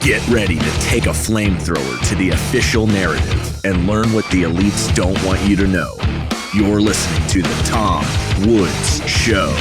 Get ready to take a flamethrower to the official narrative and learn what the elites don't want you to know. You're listening to The Tom Woods Show.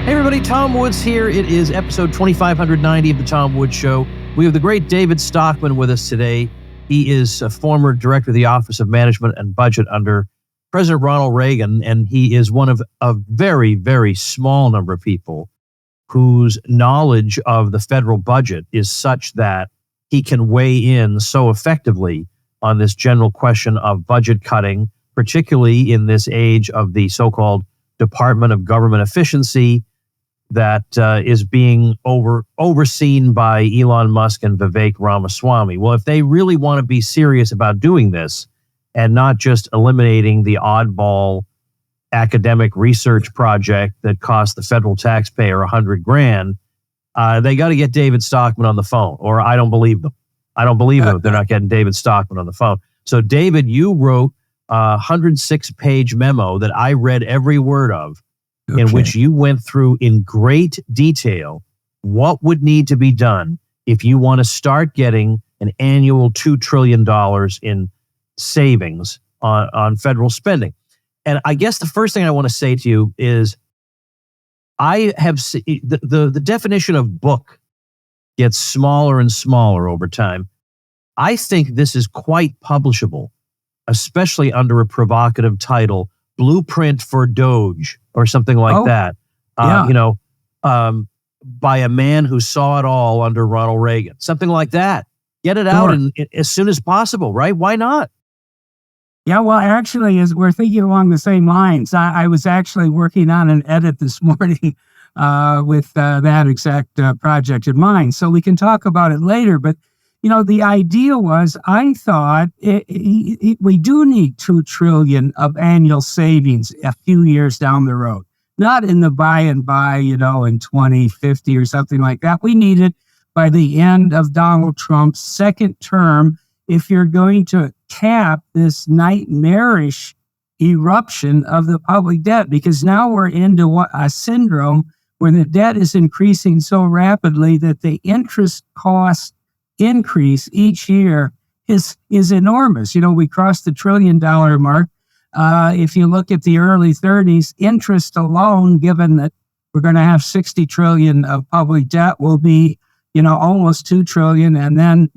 Hey everybody, Tom Woods here. It is episode 2590 of The Tom Woods Show. We have the great David Stockman with us today. He is a former director of the Office of Management and Budget under President Ronald Reagan, and he is one of a very, very small number of people whose knowledge of the federal budget is such that he can weigh in so effectively on this general question of budget cutting, particularly in this age of the so-called Department of Government Efficiency that is being overseen by Elon Musk and Vivek Ramaswamy. Well, if they really want to be serious about doing this and not just eliminating the oddball academic research project that cost the federal taxpayer $100,000, they got to get David Stockman on the phone, or I don't believe them. I don't believe them if they're not getting David Stockman on the phone. So, David, you wrote a 106-page memo that I read every word of, in which you went through in great detail what would need to be done if you want to start getting an annual $2 trillion in savings on federal spending. And I guess the first thing I want to say to you is I have the definition of book gets smaller and smaller over time. I think this is quite publishable, especially under a provocative title, Blueprint for Doge, or something like that. By a man who saw it all under Ronald Reagan, something like that. Get it out as soon as possible, right? Why not? Yeah, well, actually, as we're thinking along the same lines, I was actually working on an edit this morning with that exact project in mind. So we can talk about it later. But, you know, the idea was, I thought we do need $2 trillion of annual savings a few years down the road, not in the by and by, in 2050 or something like that. We need it by the end of Donald Trump's second term if you're going to cap this nightmarish eruption of the public debt, because now we're into a syndrome where the debt is increasing so rapidly that the interest cost increase each year is enormous. We crossed the $1 trillion mark. If you look at the early 30s, interest alone, given that we're going to have $60 trillion of public debt, will be, almost $2 trillion. And then,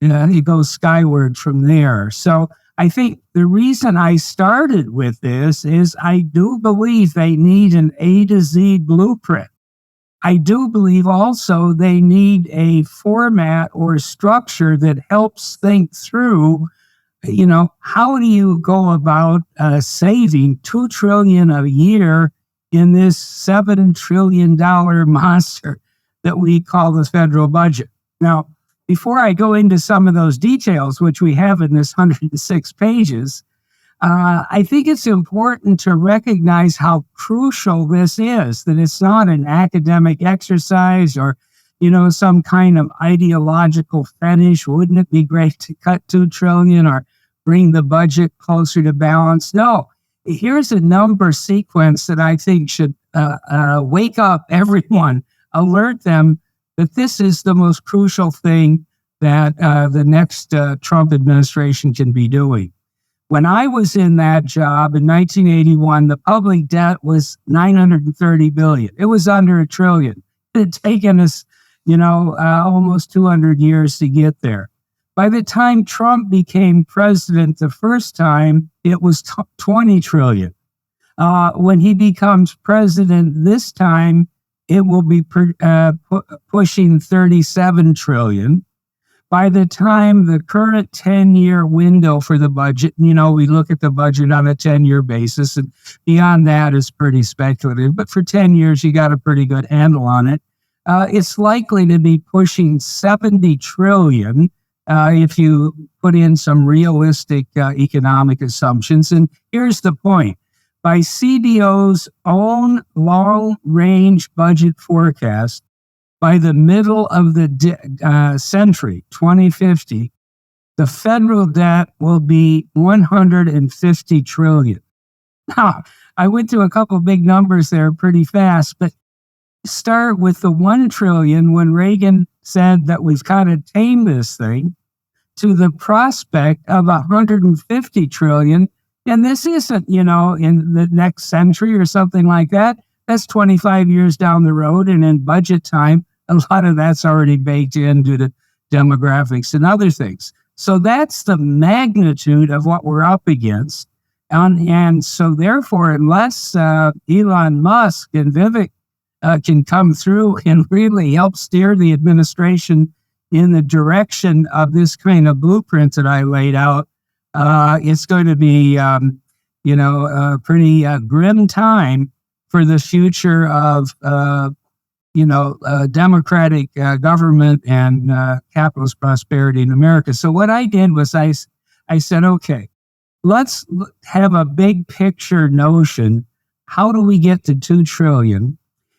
it goes skyward from there. So I think the reason I started with this is I do believe they need an A to Z blueprint. I do believe also they need a format or structure that helps think through, how do you go about saving $2 trillion a year in this $7 trillion monster that we call the federal budget. Now, before I go into some of those details, which we have in this 106 pages, I think it's important to recognize how crucial this is, that it's not an academic exercise or, some kind of ideological fetish. Wouldn't it be great to cut $2 trillion or bring the budget closer to balance? No, here's a number sequence that I think should wake up everyone, alert them that this is the most crucial thing that the next Trump administration can be doing. When I was in that job in 1981, the public debt was $930 billion. It was under $1 trillion. It had taken us, almost 200 years to get there. By the time Trump became president the first time, it was $20 trillion. When he becomes president this time, it will be pushing $37 trillion. By the time the current 10-year window for the budget, we look at the budget on a 10-year basis, and beyond that is pretty speculative. But for 10 years, you got a pretty good handle on it. It's likely to be pushing $70 trillion if you put in some realistic economic assumptions. And here's the point. By CBO's own long-range budget forecast, by the middle of the century, 2050, the federal debt will be $150 trillion. Now, I went through a couple big numbers there pretty fast, but start with the 1 trillion when Reagan said that we've got to tame this thing, to the prospect of 150 trillion. And this isn't, in the next century or something like that. That's 25 years down the road. And in budget time, a lot of that's already baked in due to demographics and other things. So that's the magnitude of what we're up against. And so therefore, unless Elon Musk and Vivek can come through and really help steer the administration in the direction of this kind of blueprint that I laid out, it's going to be, a pretty grim time for the future of, democratic government and capitalist prosperity in America. So what I did was I said, okay, let's have a big picture notion. How do we get to 2 trillion?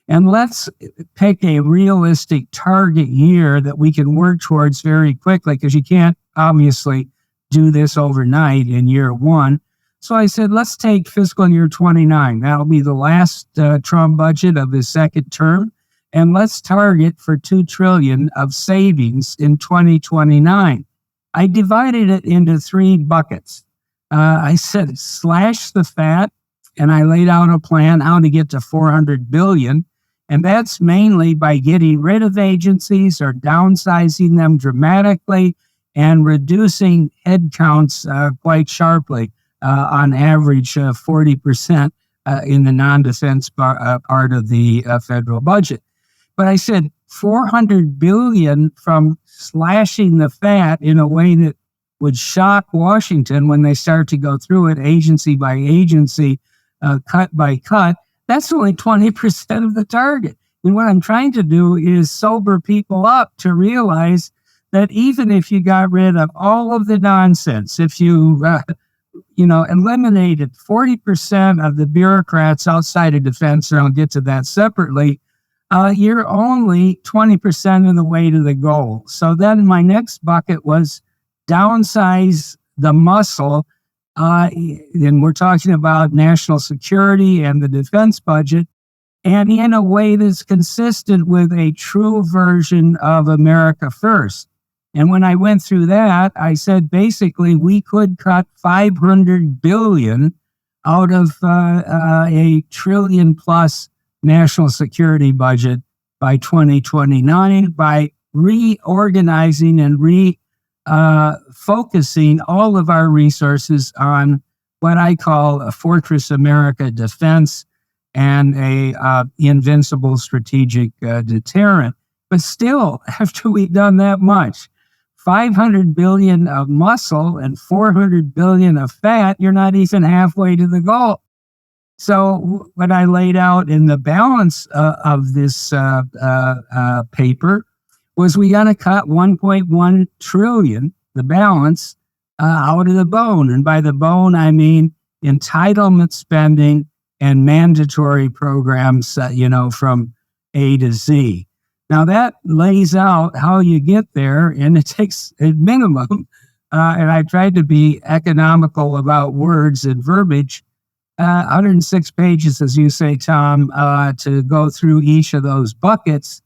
And let's pick a realistic target year that we can work towards very quickly, because you can't obviously do this overnight in year 1. So I said, let's take fiscal year 29. That'll be the last Trump budget of his second term. And let's target for 2 trillion of savings in 2029. I divided it into 3 buckets. I said, slash the fat, and I laid out a plan how to get to 400 billion. And that's mainly by getting rid of agencies or downsizing them dramatically and reducing headcounts quite sharply, on average 40% in the non-defense part of the federal budget. But I said 400 billion from slashing the fat in a way that would shock Washington when they start to go through it agency by agency, cut by cut. That's only 20% of the target. And what I'm trying to do is sober people up to realize that even if you got rid of all of the nonsense, if you, eliminated 40% of the bureaucrats outside of defense, and I'll get to that separately, you're only 20% of the way to the goal. So then my next bucket was downsize the muscle. And we're talking about national security and the defense budget, and in a way that's consistent with a true version of America First. And when I went through that, I said, basically, we could cut 500 billion out of a trillion plus national security budget by 2029 by reorganizing and focusing all of our resources on what I call a Fortress America defense and a invincible strategic deterrent. But still, after we've done that much, 500 billion of muscle and 400 billion of fat, you're not even halfway to the goal. So what I laid out in the balance of this paper was we got to cut 1.1 trillion, the balance, out of the bone. And by the bone, I mean entitlement spending and mandatory programs, from A to Z. Now that lays out how you get there, and it takes a minimum, and I tried to be economical about words and verbiage, 106 pages, as you say, Tom, to go through each of those buckets.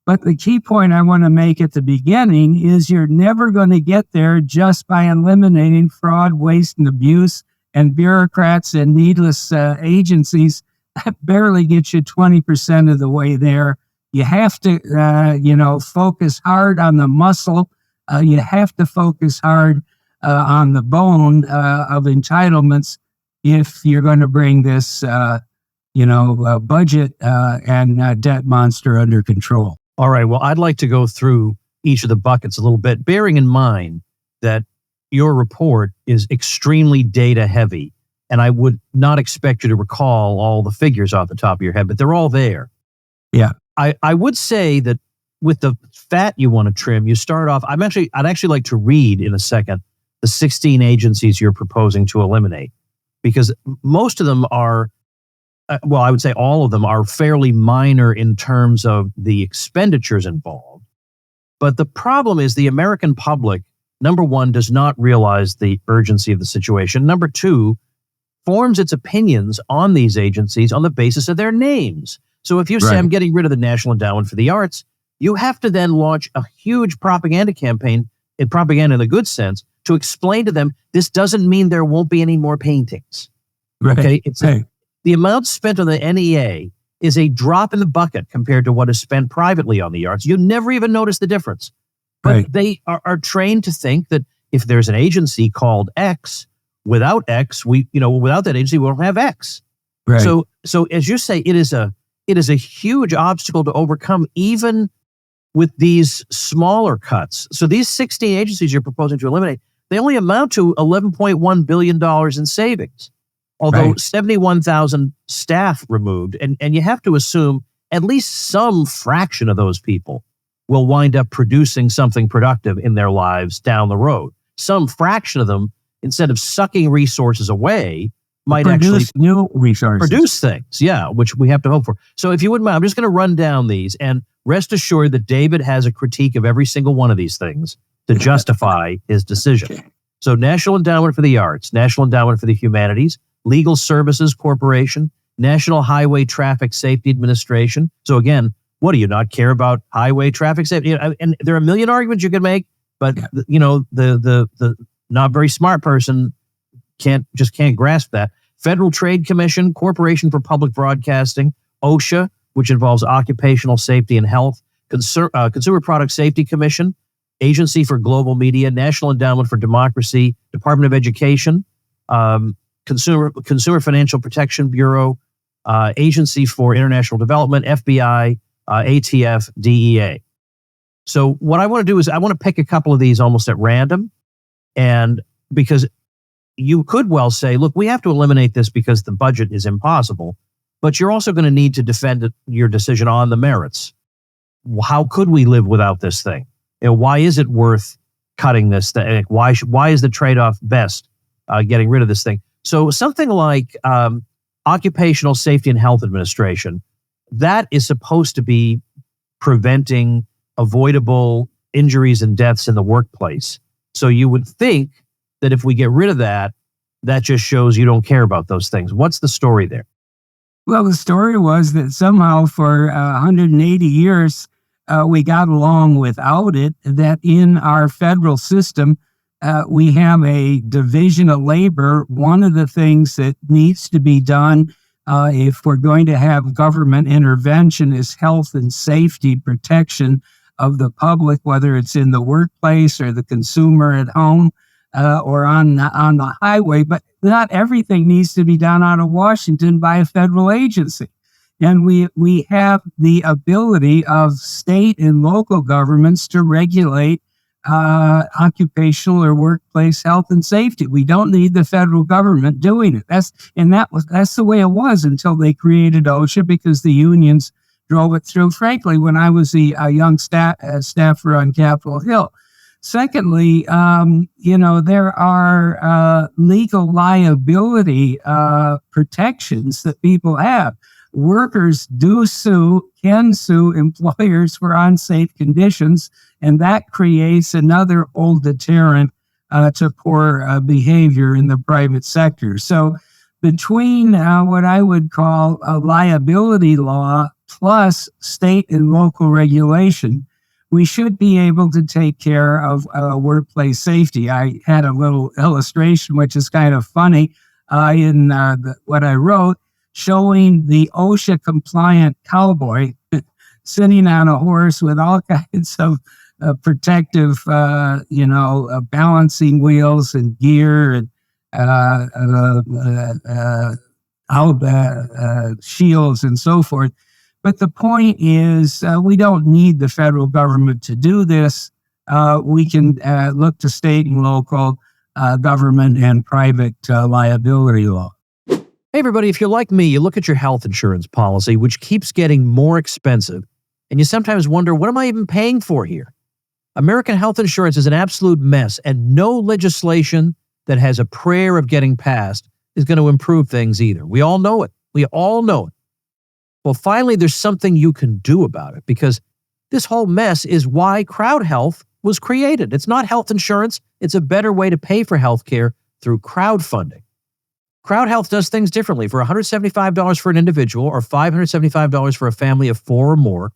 But the key point I want to make at the beginning is you're never going to get there just by eliminating fraud, waste, and abuse and bureaucrats and needless agencies. That barely gets you 20% of the way there. You have to, focus hard on the muscle. You have to focus hard on the bone of entitlements if you're going to bring this, budget and debt monster under control. All right. Well, I'd like to go through each of the buckets a little bit, bearing in mind that your report is extremely data heavy, and I would not expect you to recall all the figures off the top of your head, but they're all there. Yeah. I would say that with the fat you want to trim, you start off, I'd actually like to read in a second the 16 agencies you're proposing to eliminate, because most of them are, I would say all of them are fairly minor in terms of the expenditures involved. But the problem is the American public, number one, does not realize the urgency of the situation. Number two, forms its opinions on these agencies on the basis of their names. So if you say, I'm getting rid of the National Endowment for the Arts, you have to then launch a huge propaganda campaign, in propaganda in the good sense, to explain to them, this doesn't mean there won't be any more paintings. Okay? The amount spent on the NEA is a drop in the bucket compared to what is spent privately on the arts. You never even notice the difference. But they are trained to think that if there's an agency called X, without X, without that agency, we don't have X. So as you say, it is a huge obstacle to overcome, even with these smaller cuts. So these 16 agencies you're proposing to eliminate, they only amount to $11.1 billion in savings, although 71,000 staff removed. And you have to assume at least some fraction of those people will wind up producing something productive in their lives down the road. Some fraction of them, instead of sucking resources away, might actually new resources, produce things, which we have to hope for. So if you wouldn't mind, I'm just going to run down these, and rest assured that David has a critique of every single one of these things to justify his decision. So National Endowment for the Arts, National Endowment for the Humanities, Legal Services Corporation, National Highway Traffic Safety Administration. So again, what do you not care about highway traffic safety? And there are a million arguments you could make, but the not very smart person can't grasp that. Federal Trade Commission, Corporation for Public Broadcasting, OSHA, which involves occupational safety and health, Consumer Product Safety Commission, Agency for Global Media, National Endowment for Democracy, Department of Education, Consumer Financial Protection Bureau, Agency for International Development, FBI, ATF, DEA. So what I want to do is I want to pick a couple of these almost at random, and because you could well say, look, we have to eliminate this because the budget is impossible, but you're also going to need to defend your decision on the merits. How could we live without this thing? Why is it worth cutting this thing? Why is the trade-off best getting rid of this thing? So something like Occupational Safety and Health Administration, that is supposed to be preventing avoidable injuries and deaths in the workplace. So you would think that if we get rid of that, that just shows you don't care about those things. What's the story there? Well, the story was that somehow for 180 years, we got along without it, that in our federal system, we have a division of labor. One of the things that needs to be done if we're going to have government intervention is health and safety protection of the public, whether it's in the workplace or the consumer at home or on the highway. But not everything needs to be done out of Washington by a federal agency. And we have the ability of state and local governments to regulate occupational or workplace health and safety. We don't need the federal government doing it. That's the way it was until they created OSHA, because the unions drove it through. Frankly, when I was a young staffer on Capitol Hill. Secondly, there are legal liability protections that people have. Workers can sue employers for unsafe conditions, and that creates another old deterrent to poor behavior in the private sector. So between what I would call a liability law plus state and local regulation, we should be able to take care of workplace safety. I had a little illustration, which is kind of funny, in what I wrote, showing the OSHA-compliant cowboy sitting on a horse with all kinds of protective, balancing wheels and gear and shields and so forth. But the point is, we don't need the federal government to do this. We can look to state and local government and private liability law. Hey, everybody, if you're like me, you look at your health insurance policy, which keeps getting more expensive, and you sometimes wonder, what am I even paying for here? American health insurance is an absolute mess, and no legislation that has a prayer of getting passed is going to improve things either. We all know it. We all know it. Well, finally, there's something you can do about it, because this whole mess is why crowd health was created. It's not health insurance. It's a better way to pay for health care through crowdfunding. Crowd Health does things differently. For $175 for an individual or $575 for a family of 4 or more,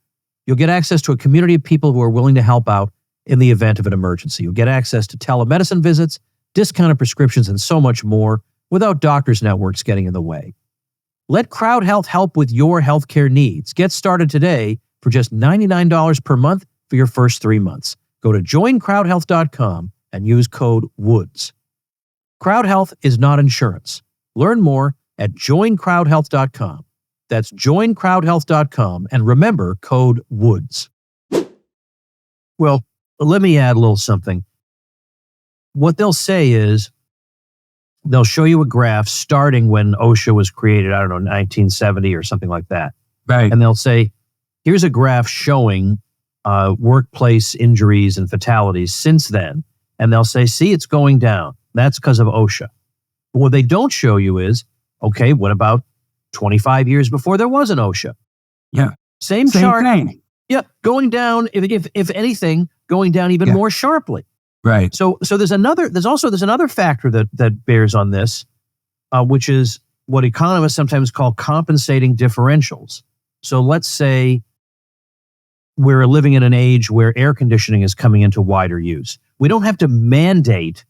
you'll get access to a community of people who are willing to help out in the event of an emergency. You'll get access to telemedicine visits, discounted prescriptions, and so much more without doctors' networks getting in the way. Let Crowd Health help with your healthcare needs. Get started today for just $99 per month for your first 3 months. Go to joincrowdhealth.com and use code WOODS. Crowd Health is not insurance. Learn more at joincrowdhealth.com. That's joincrowdhealth.com, and remember code WOODS. Well, let me add a little something. What they'll say is they'll show you a graph starting when OSHA was created, 1970 or something like that. Right. And they'll say, here's a graph showing workplace injuries and fatalities since then. And they'll say, see, it's going down. That's because of OSHA. But what they don't show you is, okay, what about 25 years before there was an OSHA? Yeah. Same chart. Thing. Yeah, going down, if anything, going down even more sharply. Right. So there's another factor that bears on this, which is what economists sometimes call compensating differentials. So let's say we're living in an age where air conditioning is coming into wider use. We don't have to mandate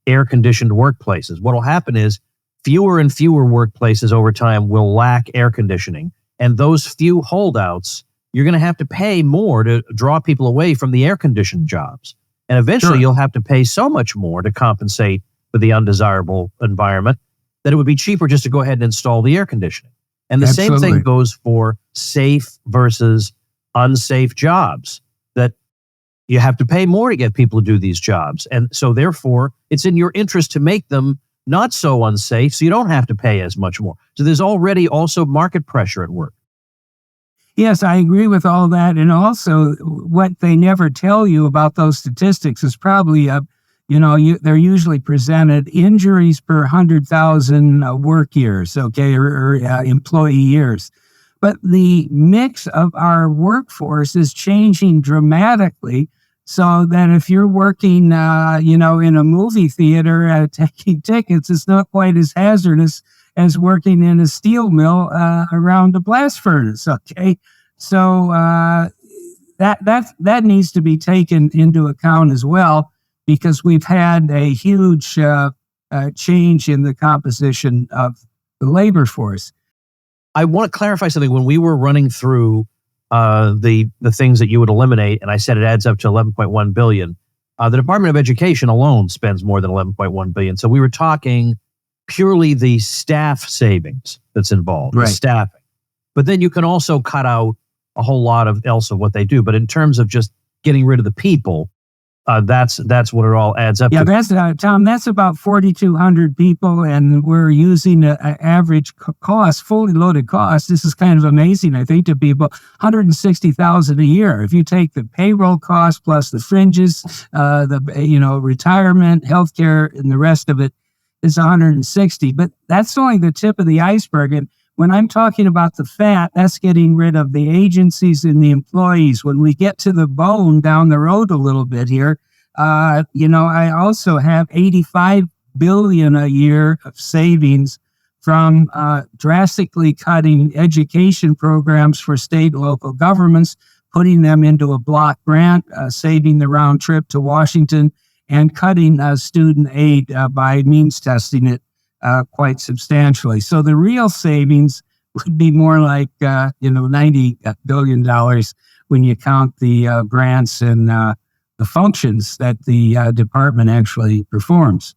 air-conditioned workplaces. What will happen is fewer and fewer workplaces over time will lack air conditioning. And those few holdouts, you're going to have to pay more to draw people away from the air-conditioned jobs. And eventually you'll have to pay so much more to compensate for the undesirable environment that it would be cheaper just to go ahead and install the air conditioning. And the same thing goes for safe versus unsafe jobs, that you have to pay more to get people to do these jobs. And so therefore, it's in your interest to make them not so unsafe so you don't have to pay as much more. So there's already also market pressure at work. Yes, I agree with all that. And also what they never tell you about those statistics is probably, they're usually presented injuries per 100,000 work years, or employee years. But the mix of our workforce is changing dramatically, so that if you're working, in a movie theater taking tickets, it's not quite as hazardous as working in a steel mill around a blast furnace. Okay, so that needs to be taken into account as well, because we've had a huge change in the composition of the labor force. I want to clarify something. When we were running through the things that you would eliminate, and I said it adds up to $11.1 billion, the Department of Education alone spends more than $11.1 billion. So we were talking purely the staff savings that's involved, the staffing. But then you can also cut out a whole lot of else of what they do. But in terms of just getting rid of the people, that's what it all adds up to. Yeah, Tom, that's about 4,200 people, and we're using an average cost, fully loaded cost. This is kind of amazing, I think, to be about $160,000 a year. If you take the payroll cost plus the fringes, retirement, healthcare, and the rest of it, is 160. But that's only the tip of the iceberg. And when I'm talking about the fat, that's getting rid of the agencies and the employees. When we get to the bone down the road a little bit here, I also have $85 billion a year of savings from drastically cutting education programs for state and local governments, putting them into a block grant, saving the round trip to Washington, and cutting student aid by means testing it quite substantially. So the real savings would be more like, $90 billion when you count the grants and the functions that the department actually performs.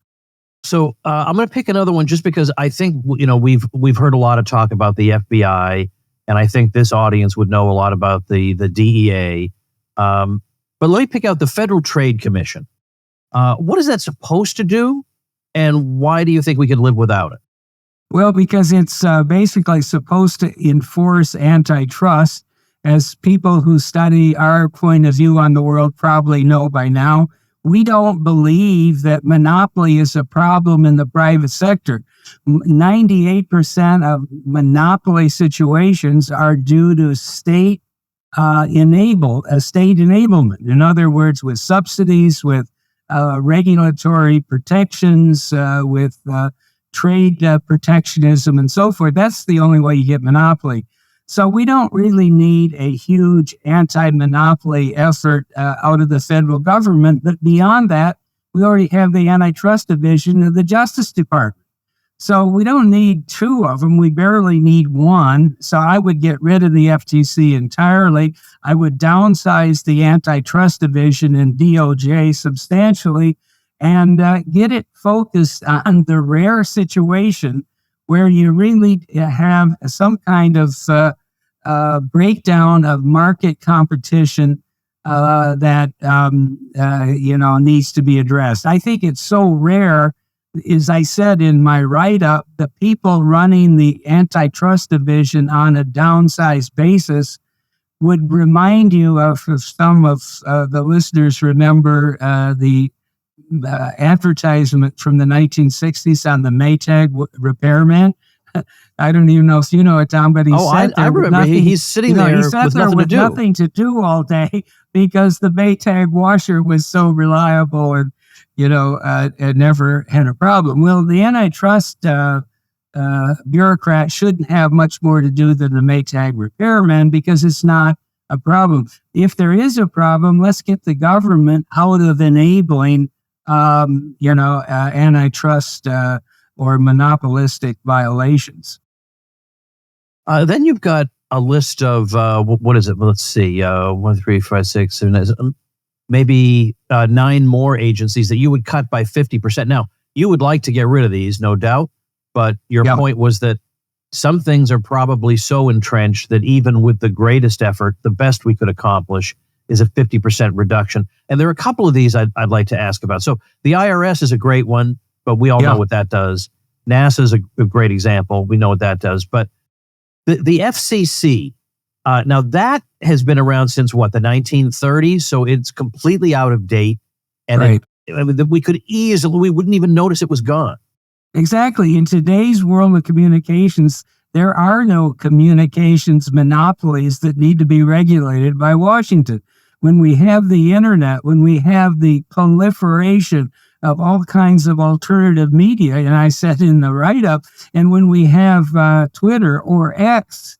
So I'm going to pick another one just because I think, we've heard a lot of talk about the FBI, and I think this audience would know a lot about the DEA. But let me pick out the Federal Trade Commission. What is that supposed to do? And why do you think we could live without it? Well, because it's basically supposed to enforce antitrust. As people who study our point of view on the world probably know by now, we don't believe that monopoly is a problem in the private sector. 98% of monopoly situations are due to state enablement. In other words, with subsidies, with regulatory protections, with trade protectionism and so forth. That's the only way you get monopoly. So we don't really need a huge anti-monopoly effort out of the federal government. But beyond that, we already have the antitrust division of the Justice Department. So we don't need two of them. We barely need one. So I would get rid of the FTC entirely. I would downsize the antitrust division in DOJ substantially and get it focused on the rare situation where you really have some kind of breakdown of market competition that needs to be addressed. I think it's so rare. As I said in my write-up, the people running the antitrust division on a downsized basis would remind you of, if some of the listeners remember the advertisement from the 1960s on the Maytag repairman. I don't even know if you know it, Tom, but I remember. He's sitting there he sat with there nothing with to do. nothing to do all day because the Maytag washer was so reliable and it never had a problem. Well, the antitrust bureaucrat shouldn't have much more to do than the Maytag repairman because it's not a problem. If there is a problem, let's get the government out of enabling, antitrust or monopolistic violations. Then you've got a list of, what is it? Well, let's see, 1, 3, 5, 6, 7, maybe 9 more agencies that you would cut by 50%. Now, you would like to get rid of these, no doubt, but your point was that some things are probably so entrenched that even with the greatest effort, the best we could accomplish is a 50% reduction. And there are a couple of these I'd like to ask about. So the IRS is a great one, but we all know what that does. NASA is a great example. We know what that does. But the FCC, now that has been around since what, the 1930s? So it's completely out of date. And we wouldn't even notice it was gone. Exactly. In today's world of communications, there are no communications monopolies that need to be regulated by Washington. When we have the internet, when we have the proliferation of all kinds of alternative media, and I said in the write-up, and when we have Twitter or X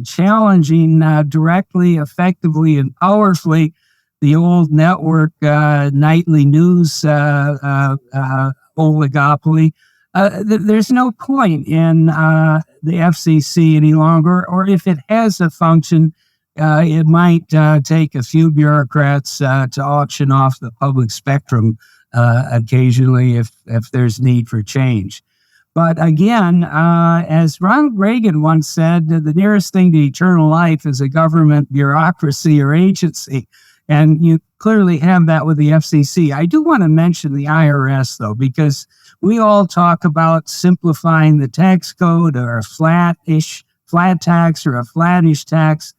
challenging directly, effectively, and powerfully the old network nightly news oligopoly, there's no point in the FCC any longer, or if it has a function, it might take a few bureaucrats to auction off the public spectrum occasionally if there's need for change. But again, as Ronald Reagan once said, the nearest thing to eternal life is a government bureaucracy or agency. And you clearly have that with the FCC. I do want to mention the IRS, though, because we all talk about simplifying the tax code or a flat tax or a flattish tax.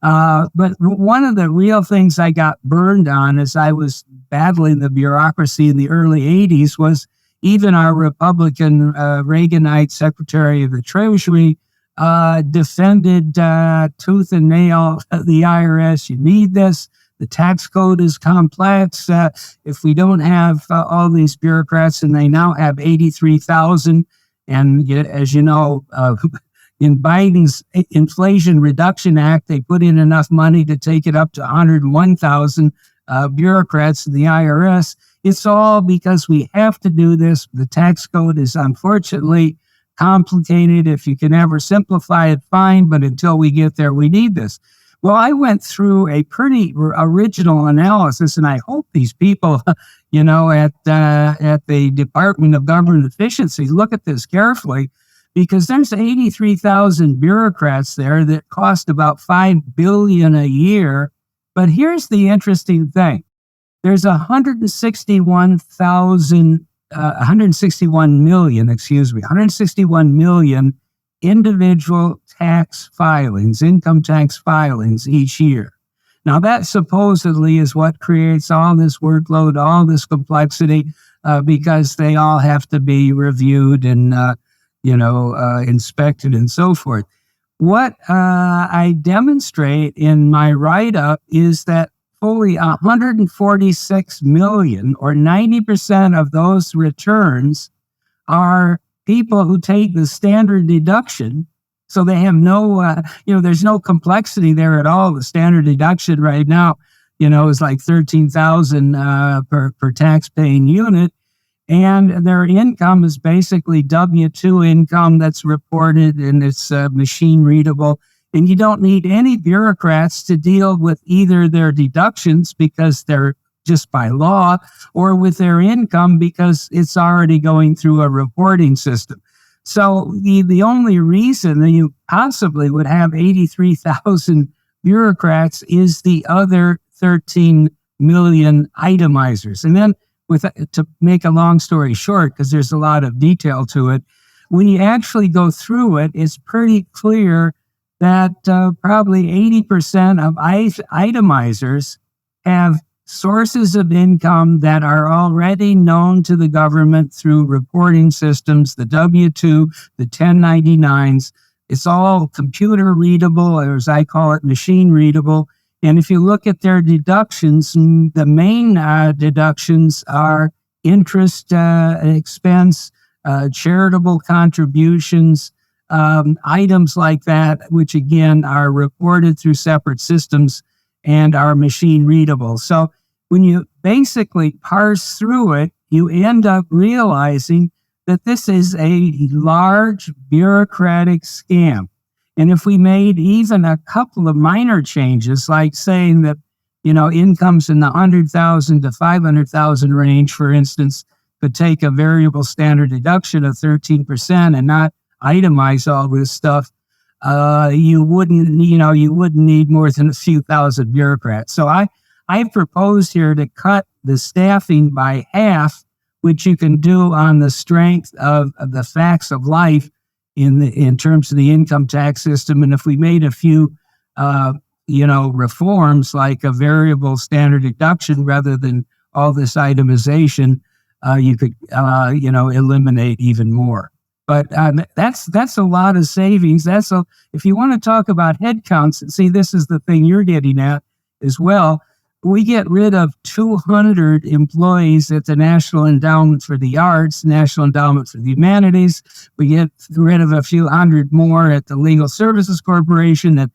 But one of the real things I got burned on as I was battling the bureaucracy in the early 80s was even our Republican Reaganite Secretary of the Treasury defended tooth and nail the IRS. You need this. The tax code is complex. If we don't have all these bureaucrats, and they now have 83,000, and as you know, in Biden's Inflation Reduction Act, they put in enough money to take it up to 101,000 bureaucrats in the IRS. It's all because we have to do this. The tax code is unfortunately complicated. If you can ever simplify it, fine, but until we get there, we need this. Well, I went through a pretty original analysis, and I hope these people, at the Department of Government Efficiency look at this carefully, because there's 83,000 bureaucrats there that cost about $5 billion a year. But here's the interesting thing. There's 161 million individual tax filings, income tax filings each year. Now, that supposedly is what creates all this workload, all this complexity, because they all have to be reviewed and, inspected and so forth. What I demonstrate in my write-up is that fully 146 million, or 90% of those returns, are people who take the standard deduction, so they have no, there's no complexity there at all. The standard deduction right now, is like $13,000 per tax-paying unit. And their income is basically W-2 income that's reported and it's machine readable. And you don't need any bureaucrats to deal with either their deductions because they're just by law, or with their income because it's already going through a reporting system. So the only reason that you possibly would have 83,000 bureaucrats is the other 13 million itemizers. And then to make a long story short, because there's a lot of detail to it, when you actually go through it, it's pretty clear that probably 80% of itemizers have sources of income that are already known to the government through reporting systems, the W-2, the 1099s. It's all computer readable, or as I call it, machine readable. And if you look at their deductions, the main deductions are interest expense, charitable contributions, items like that, which again are reported through separate systems and are machine readable. So when you basically parse through it, you end up realizing that this is a large bureaucratic scam. And if we made even a couple of minor changes, like saying that, incomes in the 100,000 to 500,000 range, for instance, could take a variable standard deduction of 13% and not itemize all this stuff, you wouldn't need more than a few thousand bureaucrats. So I propose here to cut the staffing by half, which you can do on the strength of the facts of life in terms of the income tax system. And if we made a few, reforms like a variable standard deduction rather than all this itemization, you could, eliminate even more. But that's a lot of savings. If you want to talk about headcounts, see, this is the thing you're getting at as well. We get rid of 200 employees at the National Endowment for the Arts, National Endowment for the Humanities. We get rid of a few hundred more at the Legal Services Corporation, and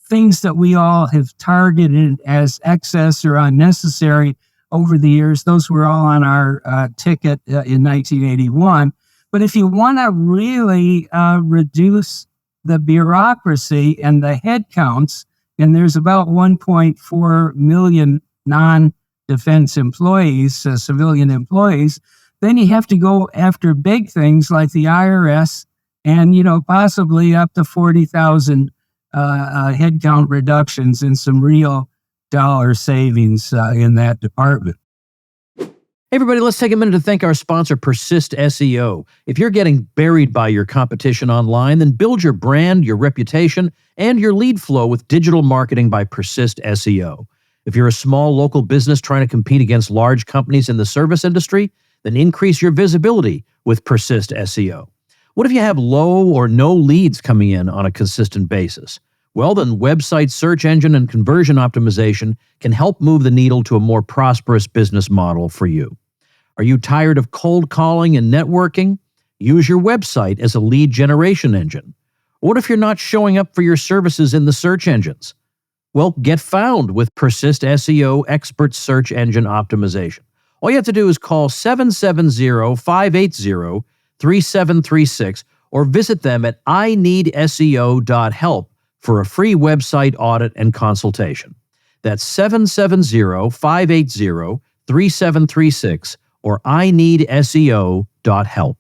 things that we all have targeted as excess or unnecessary over the years. Those were all on our ticket in 1981. But if you want to really reduce the bureaucracy and the headcounts, and there's about 1.4 million non-defense employees, civilian employees, then you have to go after big things like the IRS and, possibly up to 40,000 headcount reductions and some real dollar savings in that department. Hey everybody, let's take a minute to thank our sponsor, Persist SEO. If you're getting buried by your competition online, then build your brand, your reputation, and your lead flow with digital marketing by Persist SEO. If you're a small local business trying to compete against large companies in the service industry, then increase your visibility with Persist SEO. What if you have low or no leads coming in on a consistent basis? Well, then website search engine and conversion optimization can help move the needle to a more prosperous business model for you. Are you tired of cold calling and networking? Use your website as a lead generation engine. What if you're not showing up for your services in the search engines? Well, get found with Persist SEO Expert Search Engine Optimization. All you have to do is call 770-580-3736 or visit them at ineedseo.help for a free website audit and consultation. That's 770-580-3736 or ineedseo.help.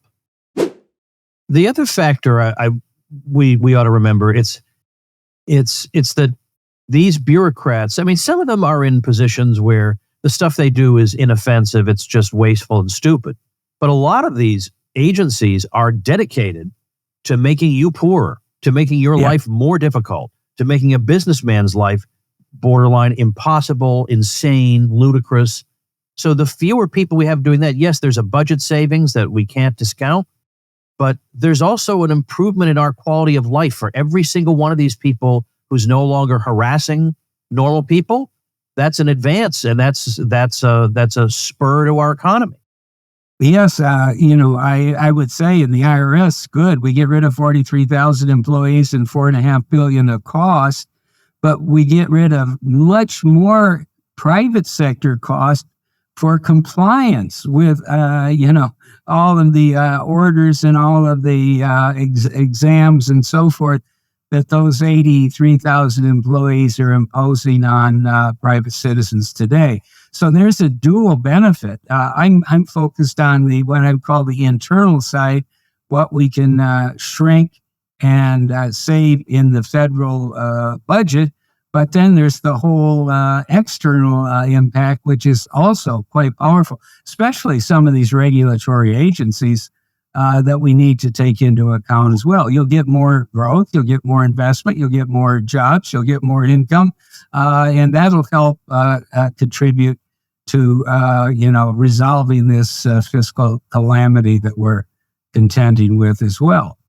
The other factor we ought to remember, it's that these bureaucrats, some of them are in positions where the stuff they do is inoffensive, it's just wasteful and stupid. But a lot of these agencies are dedicated to making you poorer, to making your life more difficult, to making a businessman's life borderline impossible, insane, ludicrous. So the fewer people we have doing that, yes, there's a budget savings that we can't discount, but there's also an improvement in our quality of life for every single one of these people who's no longer harassing normal people. That's an advance, and that's a spur to our economy. Yes, I would say in the IRS, good. We get rid of 43,000 employees and $4.5 billion of cost, but we get rid of much more private sector cost for compliance with, all of the orders and all of the exams and so forth that those 83,000 employees are imposing on private citizens today. So there's a dual benefit. I'm focused on what I call the internal side, what we can shrink and save in the federal budget. But then there's the whole external impact, which is also quite powerful, especially some of these regulatory agencies that we need to take into account as well. You'll get more growth, you'll get more investment, you'll get more jobs, you'll get more income, and that'll help contribute to resolving this fiscal calamity that we're contending with as well.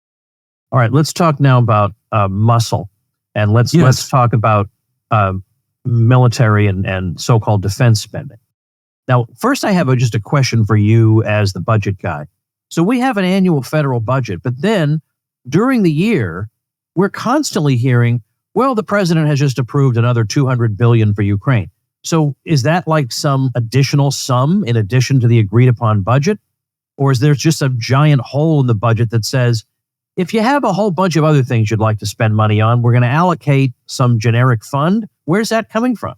All right, let's talk now about muscle, and let's talk about military and so-called defense spending. Now, first, I have just a question for you as the budget guy. So we have an annual federal budget, but then during the year, we're constantly hearing, well, the president has just approved another $200 billion for Ukraine. So is that like some additional sum in addition to the agreed upon budget? Or is there just a giant hole in the budget that says, if you have a whole bunch of other things you'd like to spend money on, we're going to allocate some generic fund? Where's that coming from?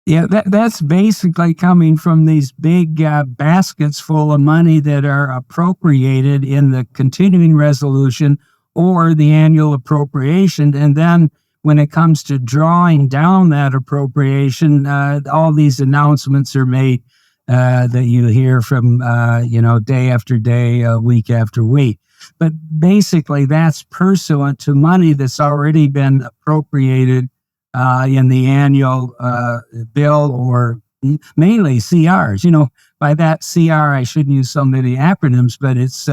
Yeah, that's basically coming from these big baskets full of money that are appropriated in the continuing resolution or the annual appropriation. And then when it comes to drawing down that appropriation, all these announcements are made that you hear from, day after day, week after week. But basically, that's pursuant to money that's already been appropriated in the annual bill, or mainly CRs. By that CR, I shouldn't use so many acronyms, but it's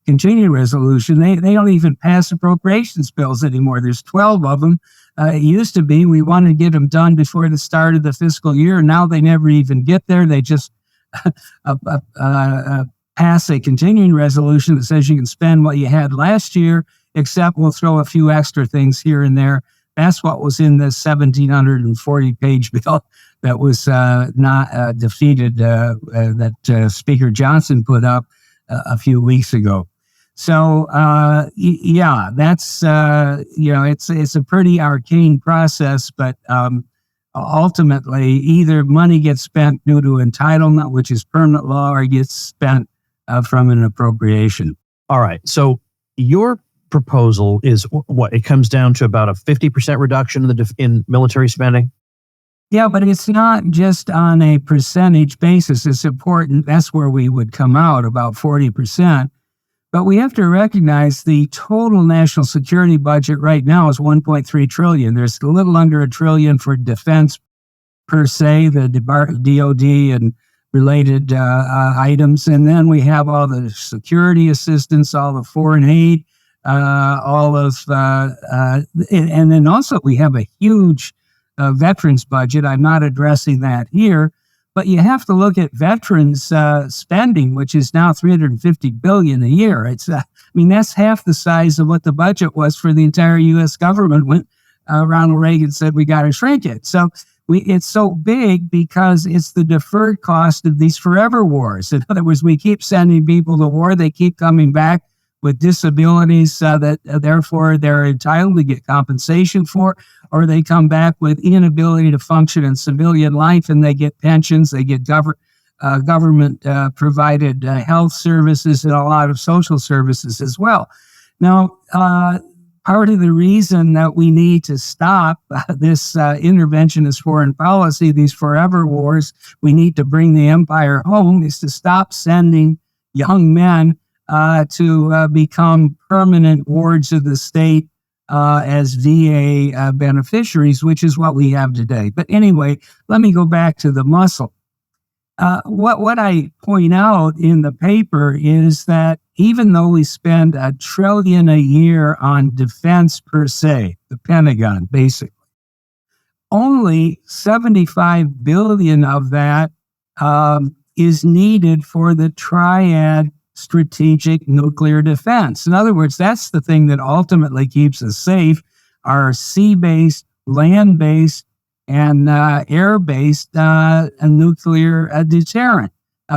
continuing resolution. They don't even pass appropriations bills anymore. There's 12 of them. It used to be we wanted to get them done before the start of the fiscal year. Now they never even get there. They just pass a continuing resolution that says you can spend what you had last year, except we'll throw a few extra things here and there. That's what was in the 1,740-page bill that was not defeated, that Speaker Johnson put up a few weeks ago. So, that's, it's a pretty arcane process, but ultimately either money gets spent due to entitlement, which is permanent law, or gets spent from an appropriation. All right. So your proposal is what? It comes down to about a 50% reduction in military spending? Yeah, but it's not just on a percentage basis. It's important. That's where we would come out, about 40%. But we have to recognize the total national security budget right now is $1.3 trillion. There's a little under $1 trillion for defense per se, the DOD and related items. And then we have all the security assistance, all the foreign aid, and then also we have a huge veterans budget. I'm not addressing that here, but you have to look at veterans spending, which is now $350 billion a year. It's, that's half the size of what the budget was for the entire U.S. government when Ronald Reagan said we got to shrink it. So it's so big because it's the deferred cost of these forever wars. In other words, we keep sending people to war. They keep coming back with disabilities that therefore they're entitled to get compensation for, or they come back with inability to function in civilian life and they get pensions, they get government provided health services and a lot of social services as well. Now, part of the reason that we need to stop this interventionist foreign policy, these forever wars, we need to bring the empire home, is to stop sending young men to become permanent wards of the state as VA beneficiaries, which is what we have today. But anyway, let me go back to the muscle. What I point out in the paper is that even though we spend $1 trillion a year on defense per se, the Pentagon basically, only $75 billion of that is needed for the triad strategic nuclear defense. In other words, that's the thing that ultimately keeps us safe, our sea-based, land-based, and air-based nuclear deterrent.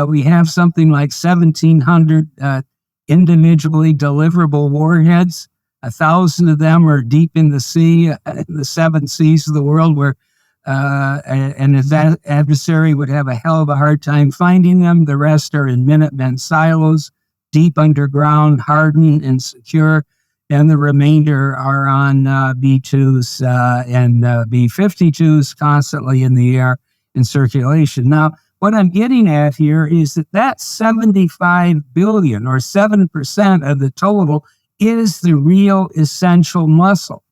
We have something like 1,700 individually deliverable warheads. 1,000 of them are deep in the sea, in the 7 seas of the world, where an adversary would have a hell of a hard time finding them. The rest are in Minutemen silos, deep underground, hardened and secure. And the remainder are on B-2s and B-52s, constantly in the air in circulation. Now, what I'm getting at here is that 75 billion, or 7% of the total, is the real essential muscle.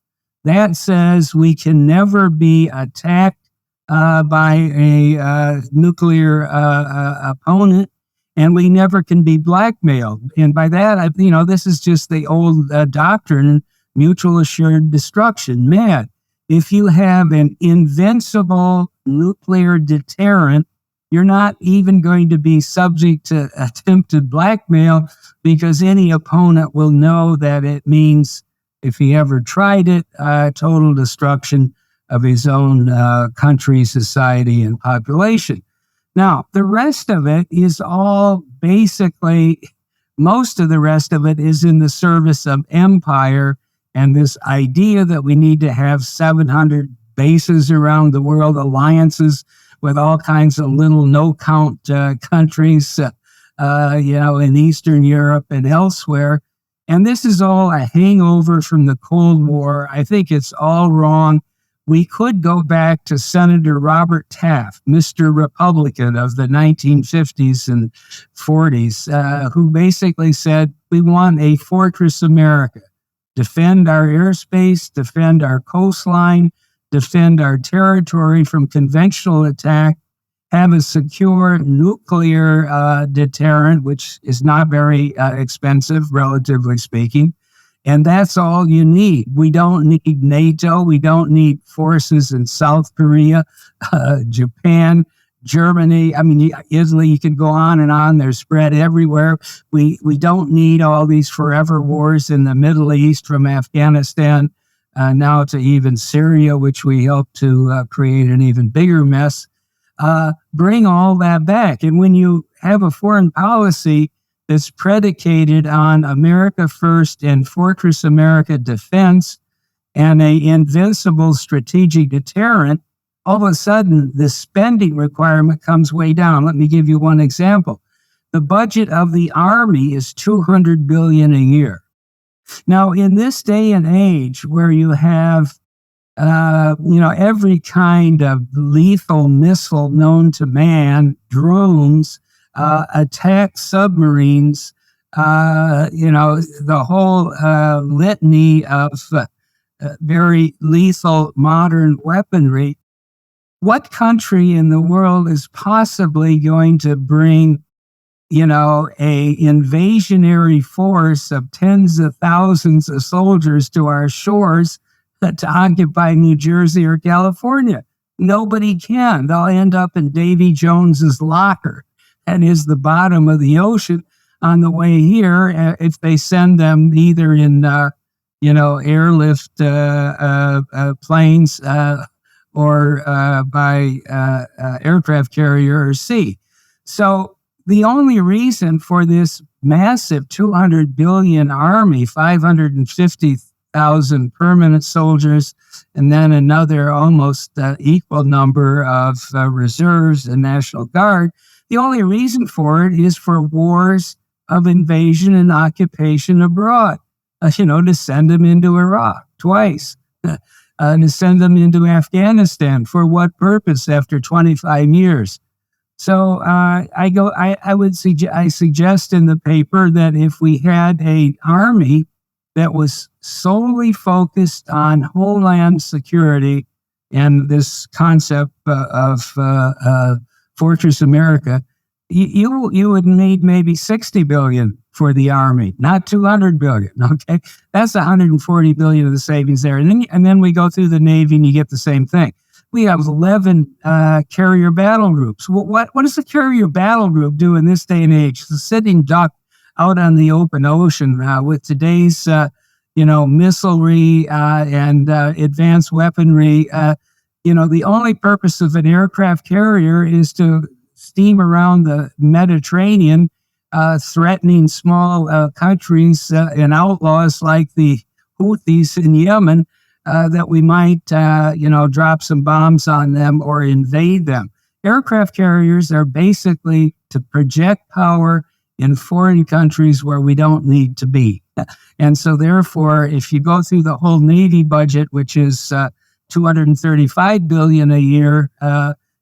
That says we can never be attacked by a nuclear opponent, and we never can be blackmailed. And by that, this is just the old doctrine, mutual assured destruction. Man, if you have an invincible nuclear deterrent, you're not even going to be subject to attempted blackmail, because any opponent will know that it means, if he ever tried it, total destruction of his own country, society, and population. Now, the rest of it is all basically, most of the rest of it is in the service of empire, and this idea that we need to have 700 bases around the world, alliances with all kinds of little no-count countries, in Eastern Europe and elsewhere. And this is all a hangover from the Cold War. I think it's all wrong. We could go back to Senator Robert Taft, Mr. Republican of the 1950s and 40s, who basically said, we want a fortress America. Defend our airspace, defend our coastline, defend our territory from conventional attack, have a secure nuclear deterrent, which is not very expensive, relatively speaking. And that's all you need. We don't need NATO. We don't need forces in South Korea, Japan, Germany. Italy, you can go on and on. They're spread everywhere. We don't need all these forever wars in the Middle East, from Afghanistan now to even Syria, which we helped to create an even bigger mess. Bring all that back. And when you have a foreign policy that's predicated on America first and Fortress America defense and an invincible strategic deterrent, all of a sudden the spending requirement comes way down. Let me give you one example. The budget of the Army is $200 billion a year. Now, in this day and age where you have every kind of lethal missile known to man, drones, attack submarines, the whole litany of very lethal modern weaponry. What country in the world is possibly going to bring, a invasionary force of tens of thousands of soldiers to our shores to occupy New Jersey or California? Nobody can. They'll end up in Davy Jones's locker. That is the bottom of the ocean on the way here, if they send them either in, airlift planes or by aircraft carrier or sea. So the only reason for this massive 200 billion army, 550,000 permanent soldiers, and then another almost equal number of reserves and National Guard, the only reason for it is for wars of invasion and occupation abroad, to send them into Iraq twice, to send them into Afghanistan. For what purpose after 25 years? So I suggest in the paper that if we had an army that was solely focused on homeland security and this concept of Fortress America, you would need maybe 60 billion for the Army, not 200 billion. Okay, that's 140 billion of the savings there, and then we go through the Navy and you get the same thing. We have 11 carrier battle groups. What does a carrier battle group do in this day and age? It's a sitting duck out on the open ocean with today's, missilery and advanced weaponry. The only purpose of an aircraft carrier is to steam around the Mediterranean, threatening small countries and outlaws like the Houthis in Yemen, that we might, drop some bombs on them or invade them. Aircraft carriers are basically to project power in foreign countries where we don't need to be. And so therefore, if you go through the whole Navy budget, which is $235 billion a year,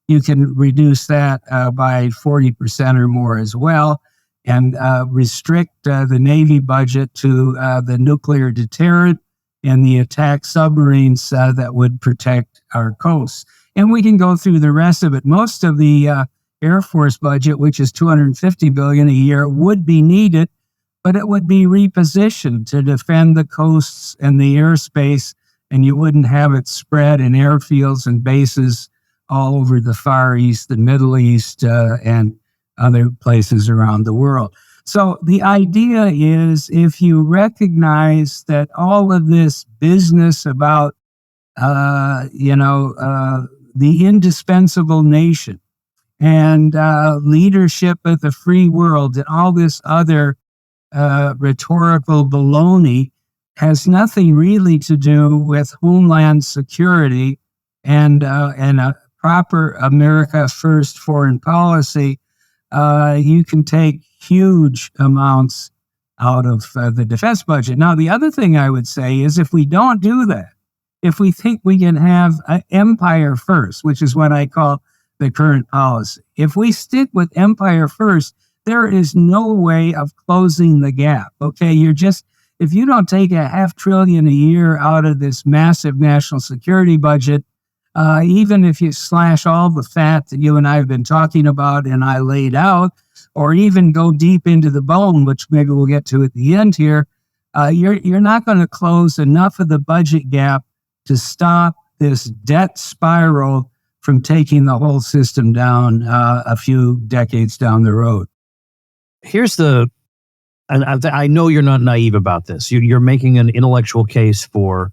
you can reduce that by 40% or more as well, and restrict the Navy budget to the nuclear deterrent and the attack submarines that would protect our coasts. And we can go through the rest of it. Most of the Air Force budget, which is $250 billion a year, would be needed, but it would be repositioned to defend the coasts and the airspace, and you wouldn't have it spread in airfields and bases all over the Far East, the Middle East, and other places around the world. So the idea is, if you recognize that all of this business about, the indispensable nation and leadership of the free world and all this other rhetorical baloney has nothing really to do with homeland security and a proper America First foreign policy, you can take huge amounts out of the defense budget. Now, the other thing I would say is, if we don't do that, if we think we can have empire first, which is what I call the current policy, if we stick with empire first, there is no way of closing the gap. Okay, if you don't take $500 billion a year out of this massive national security budget, even if you slash all the fat that you and I have been talking about and I laid out, or even go deep into the bone, which maybe we'll get to at the end here, you're not going to close enough of the budget gap to stop this debt spiral from taking the whole system down a few decades down the road. And I know you're not naive about this. You're making an intellectual case for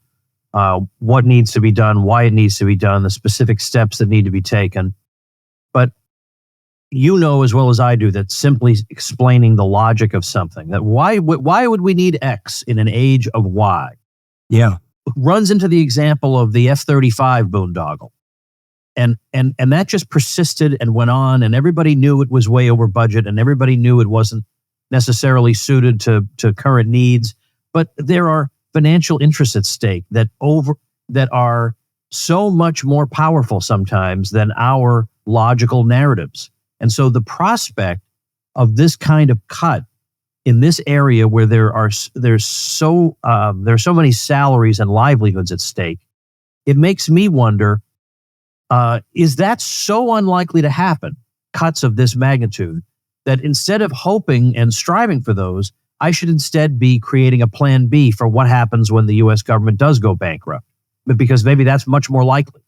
what needs to be done, why it needs to be done, the specific steps that need to be taken. But you know as well as I do that simply explaining the logic of something, that why would we need X in an age of Y? Yeah. Runs into the example of the F-35 boondoggle. And that just persisted and went on, and everybody knew it was way over budget, and everybody knew it wasn't necessarily suited to current needs. But there are financial interests at stake that are so much more powerful sometimes than our logical narratives. And so the prospect of this kind of cut in this area where there's so many salaries and livelihoods at stake, it makes me wonder, is that so unlikely to happen, cuts of this magnitude, that instead of hoping and striving for those, I should instead be creating a plan B for what happens when the U.S. government does go bankrupt? Because maybe that's much more likely.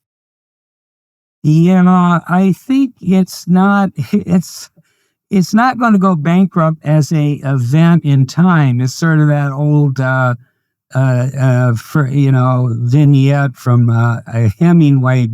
I think it's not going to go bankrupt as a event in time. It's sort of that old vignette from a Hemingway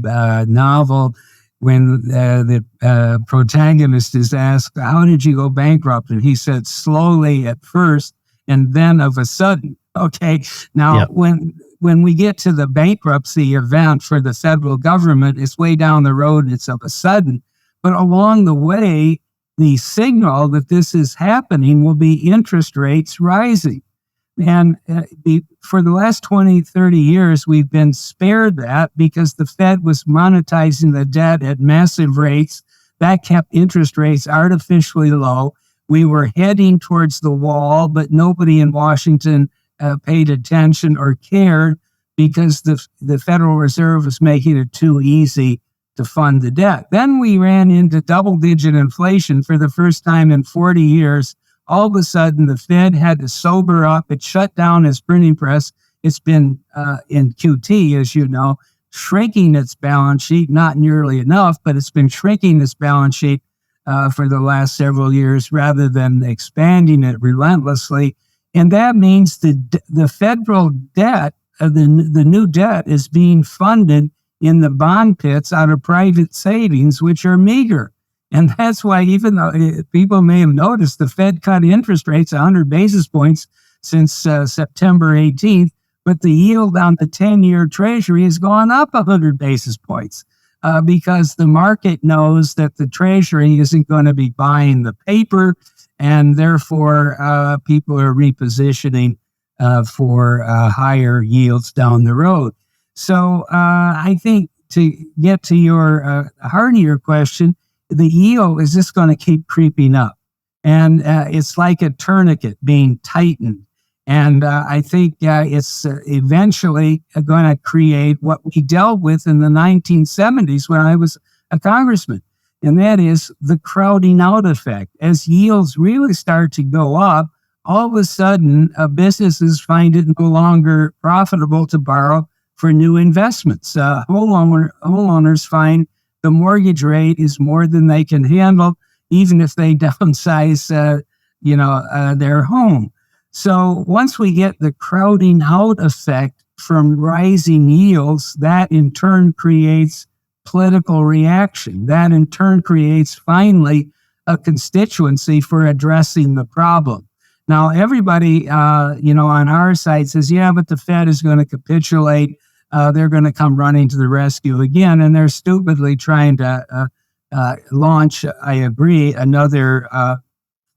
novel, when the protagonist is asked, "How did you go bankrupt?" And he said, "Slowly at first, and then of a sudden." Okay, now when we get to the bankruptcy event for the federal government, it's way down the road, it's of a sudden. But along the way, the signal that this is happening will be interest rates rising. And for the last 20, 30 years, we've been spared that because the Fed was monetizing the debt at massive rates. That kept interest rates artificially low. We were heading towards the wall, but nobody in Washington paid attention or cared because the Federal Reserve was making it too easy to fund the debt. Then we ran into double-digit inflation for the first time in 40 years. All of a sudden, the Fed had to sober up. It shut down its printing press. It's been in QT, as you know, shrinking its balance sheet, not nearly enough, but it's been shrinking its balance sheet for the last several years rather than expanding it relentlessly. And that means the federal debt, the new debt is being funded in the bond pits out of private savings, which are meager. And that's why, even though people may have noticed, the Fed cut interest rates 100 basis points since September 18th, but the yield on the 10-year Treasury has gone up 100 basis points because the market knows that the Treasury isn't going to be buying the paper, and therefore people are repositioning for higher yields down the road. So I think, to get to your heart of your question, the yield is just going to keep creeping up. And it's like a tourniquet being tightened. And I think it's eventually going to create what we dealt with in the 1970s when I was a congressman. And that is the crowding out effect. As yields really start to go up, all of a sudden, businesses find it no longer profitable to borrow for new investments. Homeowners find the mortgage rate is more than they can handle, even if they downsize, their home. So once we get the crowding out effect from rising yields, that in turn creates political reaction. That in turn creates finally a constituency for addressing the problem. Now, everybody, on our side says, yeah, but the Fed is going to capitulate. They're going to come running to the rescue again. And they're stupidly trying to launch, I agree, another,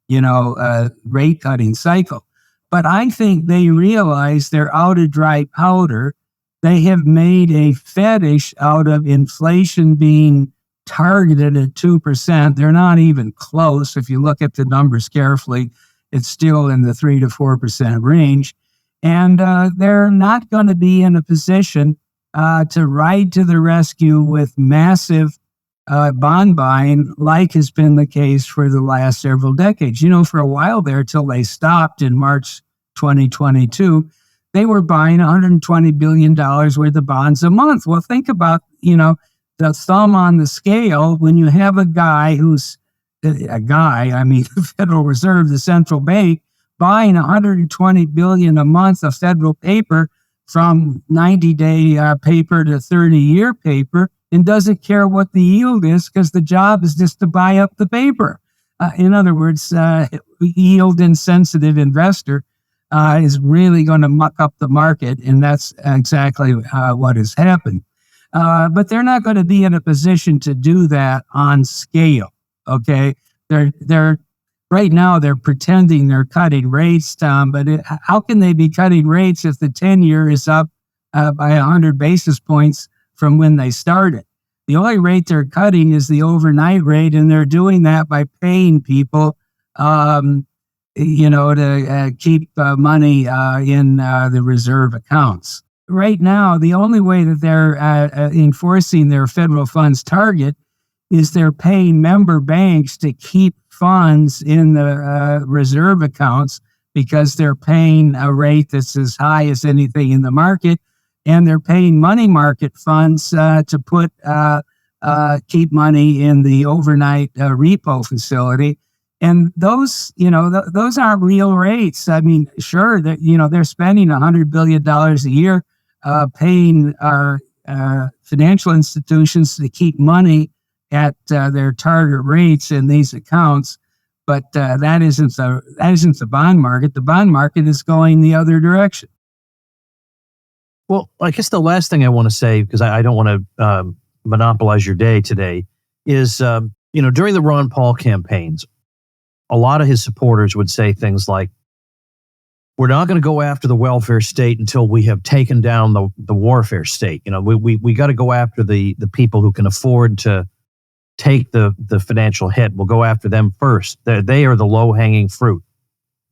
rate cutting cycle. But I think they realize they're out of dry powder. They have made a fetish out of inflation being targeted at 2%. They're not even close. If you look at the numbers carefully, it's still in the 3 to 4% range. And they're not going to be in a position to ride to the rescue with massive bond buying like has been the case for the last several decades. For a while there, till they stopped in March 2022, they were buying $120 billion worth of bonds a month. Well, think about, the thumb on the scale when you have a guy who's the Federal Reserve, the central bank, buying $120 billion a month of federal paper, from 90-day paper to 30-year paper, and doesn't care what the yield is because the job is just to buy up the paper. In other words, yield insensitive investor is really going to muck up the market, and that's exactly what has happened. But they're not going to be in a position to do that on scale. Okay, they're right now they're pretending they're cutting rates, Tom. But how can they be cutting rates if the 10-year is up by 100 basis points from when they started? The only rate they're cutting is the overnight rate, and they're doing that by paying people, to keep money in the reserve accounts. Right now, the only way that they're enforcing their federal funds target is they're paying member banks to keep funds in the reserve accounts because they're paying a rate that's as high as anything in the market, and they're paying money market funds to put keep money in the overnight repo facility. And those, those aren't real rates. I mean, sure, that they're spending $100 billion a year paying our financial institutions to keep money at their target rates in these accounts, but that isn't the bond market. The bond market is going the other direction. Well, I guess the last thing I want to say, because I don't want to monopolize your day today, is during the Ron Paul campaigns, a lot of his supporters would say things like, "We're not going to go after the welfare state until we have taken down the warfare state. We got to go after the people who can afford to take the financial hit. We'll go after them first. They are the low-hanging fruit.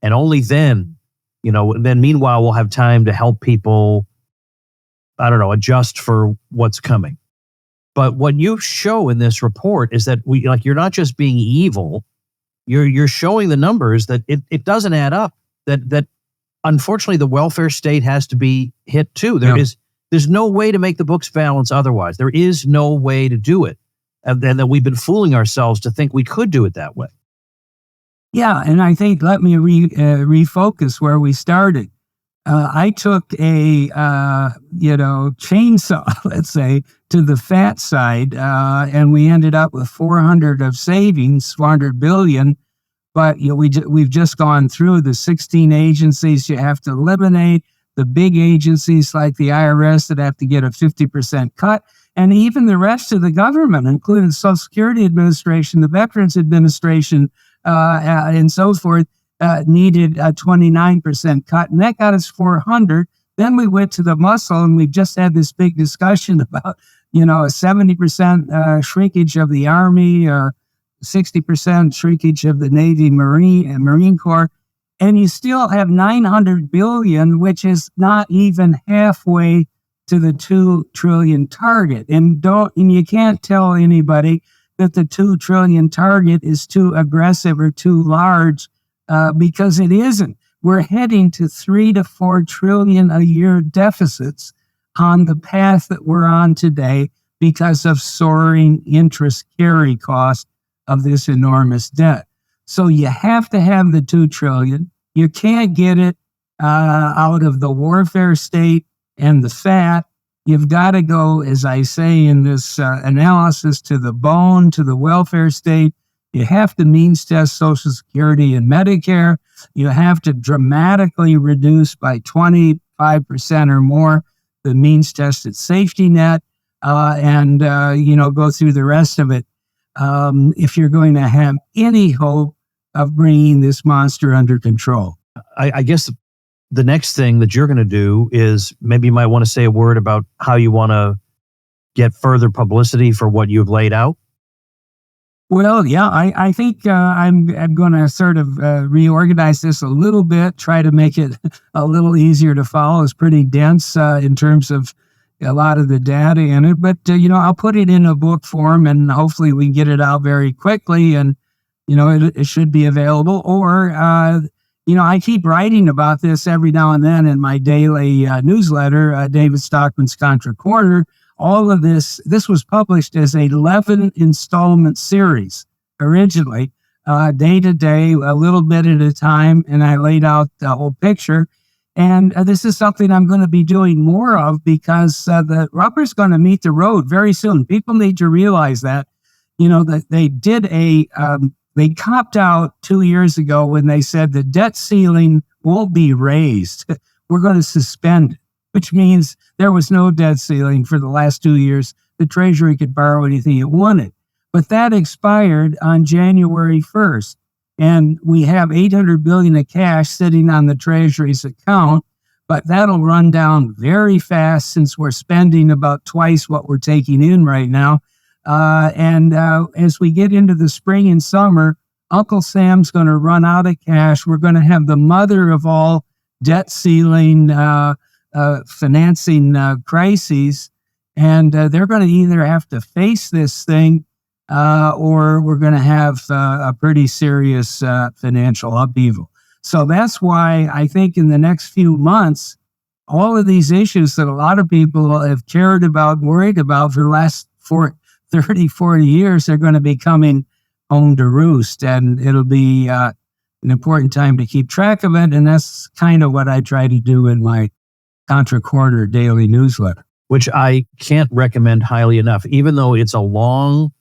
And only then, then meanwhile, we'll have time to help people, adjust for what's coming." But what you show in this report is that you're not just being evil, you're showing the numbers that it doesn't add up, that unfortunately the welfare state has to be hit too. There is There's no way to make the books balance otherwise. There is no way to do it. And that we've been fooling ourselves to think we could do it that way. Yeah, and I think, let me refocus where we started. I took a chainsaw, let's say, to the fat side, and we ended up with 400 of savings, 400 billion. But we've just gone through the 16 agencies you have to eliminate, the big agencies like the IRS that have to get a 50% cut, and even the rest of the government, including the Social Security Administration, the Veterans Administration, and so forth, needed a 29% cut, and that got us 400. Then we went to the muscle, and we've just had this big discussion about, a 70% shrinkage of the Army, 60% shrinkage of the Navy, Marine Corps, and you still have 900 billion, which is not even halfway to the 2 trillion target. And you can't tell anybody that the 2 trillion target is too aggressive or too large, because it isn't. We're heading to 3 to 4 trillion a year deficits on the path that we're on today because of soaring interest carry cost of this enormous debt. So you have to have the 2 trillion. You can't get it out of the warfare state and the fat. You've got to go, as I say in this analysis, to the bone, to the welfare state. You have to means test Social Security and Medicare. You have to dramatically reduce by 25% or more the means tested safety net, and go through the rest of it. If you're going to have any hope of bringing this monster under control. I guess the next thing that you're going to do is maybe you might want to say a word about how you want to get further publicity for what you've laid out. Well, yeah, I think I'm going to sort of reorganize this a little bit, try to make it a little easier to follow. It's pretty dense in terms of a lot of the data in it, but I'll put it in a book form, and hopefully we can get it out very quickly, and it should be available. Or I keep writing about this every now and then in my daily newsletter, David Stockman's Contra Corner. All of this was published as a 11 installment series originally, day to day, a little bit at a time, and I laid out the whole picture. And this is something I'm going to be doing more of because the rubber's going to meet the road very soon. People need to realize that, that they did they copped out 2 years ago when they said the debt ceiling won't be raised. We're going to suspend it, which means there was no debt ceiling for the last 2 years. The Treasury could borrow anything it wanted. But that expired on January 1st. And we have $800 billion of cash sitting on the Treasury's account, but that'll run down very fast since we're spending about twice what we're taking in right now. And as we get into the spring and summer, Uncle Sam's going to run out of cash. We're going to have the mother of all debt ceiling financing crises, and they're going to either have to face this thing or we're going to have a pretty serious financial upheaval. So that's why I think in the next few months, all of these issues that a lot of people have cared about, worried about for the last 30, 40 years, are going to be coming home to roost. And it'll be an important time to keep track of it. And that's kind of what I try to do in my Contra Quarter daily newsletter. Which I can't recommend highly enough, even though it's a long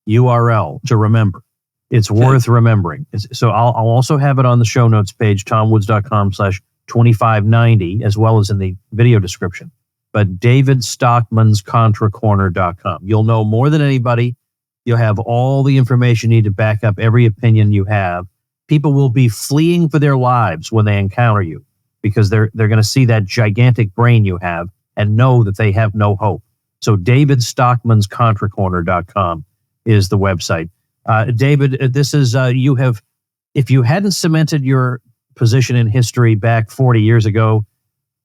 URL to remember. It's worth remembering. So I'll also have it on the show notes page, tomwoods.com/2590, as well as in the video description. But davidstockmanscontracorner.com. You'll know more than anybody. You'll have all the information you need to back up every opinion you have. People will be fleeing for their lives when they encounter you because they're going to see that gigantic brain you have and know that they have no hope. So davidstockmanscontracorner.com is the website. David, this is, if you hadn't cemented your position in history back 40 years ago,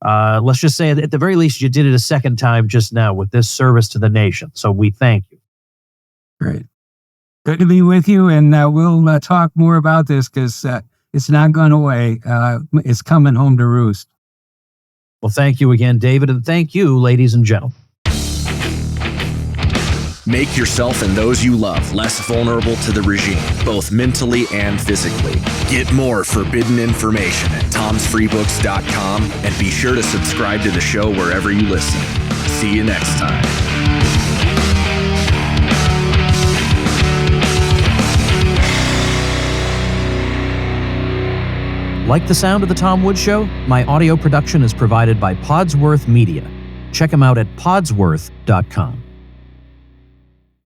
let's just say at the very least, you did it a second time just now with this service to the nation. So we thank you. Great. Good to be with you. And we'll talk more about this because it's not going away. It's coming home to roost. Well, thank you again, David, and thank you, ladies and gentlemen. Make yourself and those you love less vulnerable to the regime, both mentally and physically. Get more forbidden information at tomsfreebooks.com and be sure to subscribe to the show wherever you listen. See you next time. Like the sound of The Tom Woods Show? My audio production is provided by Podsworth Media. Check them out at podsworth.com.